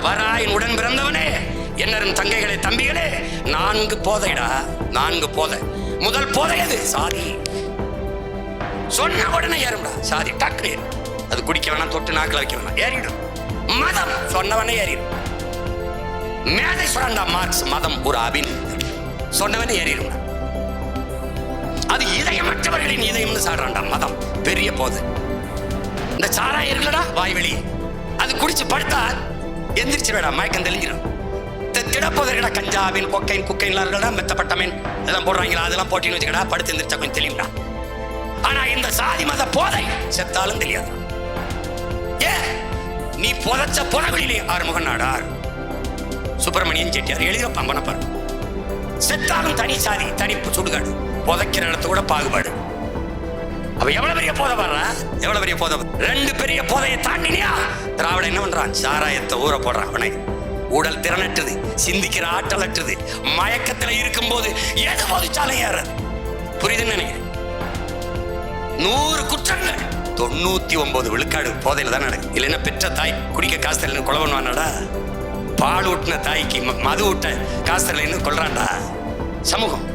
வராயின் உடன் பிறந்தவனே, என்னரும் தங்கைகளே தம்பிகளே, 4 போதைடா, 4 போதை. முதல் போதை அது சாதி. சொன்ன உடனே ஏறும்டா சாதி, டக்கு ஏறும். அது குடிக்க வேணாம், தொட்டு நாக்கில் வைக்க வேணாம், ஏறிடும். மதம் சொன்னவனே ஏறிடும். மேதை சொல்றா மார்க்ஸ், மதம் ஒரு அபின் சொன்னவனே ஏறிடும். அது இதயமற்றவர்களின் இதயம்னு சாடுறான்டா மதம், பெரிய போதை. இந்த சாராயம் இருக்குல்லடா வாய்வெளி, அது குடிச்சு படுத்தா எந்திரிச்சிடா, மயக்கம் தெளிஞ்சிடும். திடப்போதற்கடா கஞ்சாவின் கொக்கைன் குக்கைன்லாம் இருக்கடா, மெத்தப்பட்டமேன் இதெல்லாம் போடுறாங்களா, அதெல்லாம் போட்டின்னு வச்சுக்கடா, படுத்து எந்திரிச்சா கொஞ்சம் தெளிவுடா. ஆனா இந்த சாதி மத போதை செத்தாலும் தெரியாது. ஏ நீ புதைச்ச புறகளிலே ஆறுமுகன் நாடார் சுப்பிரமணியன் செட்டியார் எழுதி வைப்பான் பண்ணப்பாரு. செத்தாலும் தனி சாதி, தனி சுடுகாடு, புதைக்கிற இடத்து கூட பாகுபாடு. அவ எவ்வளவு பெரிய போதை வர்ற, எவ்வளவு பெரிய போதை. 2 பெரிய போதையை தாண்டினியா திராவிட என்ன பண்றான், சாராயத்தை ஊற போடுறான். அவனை உடல் திறனற்றுது, சிந்திக்கிற ஆற்றல் அற்றுது, மயக்கத்துல இருக்கும் போது எது போதிச்சாலும் ஏறது. புரியுதுன்னு நினைக்கிறேன். 100 குற்றங்கள் 99 விழுக்காடு போதையில தான் நடக்குது. இல்லைன்னா பெற்ற தாய் குடிக்க காசு தெரியல கொலை பண்ணுவானடா, பால் ஊட்டின தாய்க்கு மது ஊட்ட காசு தெரியலன்னு கொள்றான்டா சமூகம்.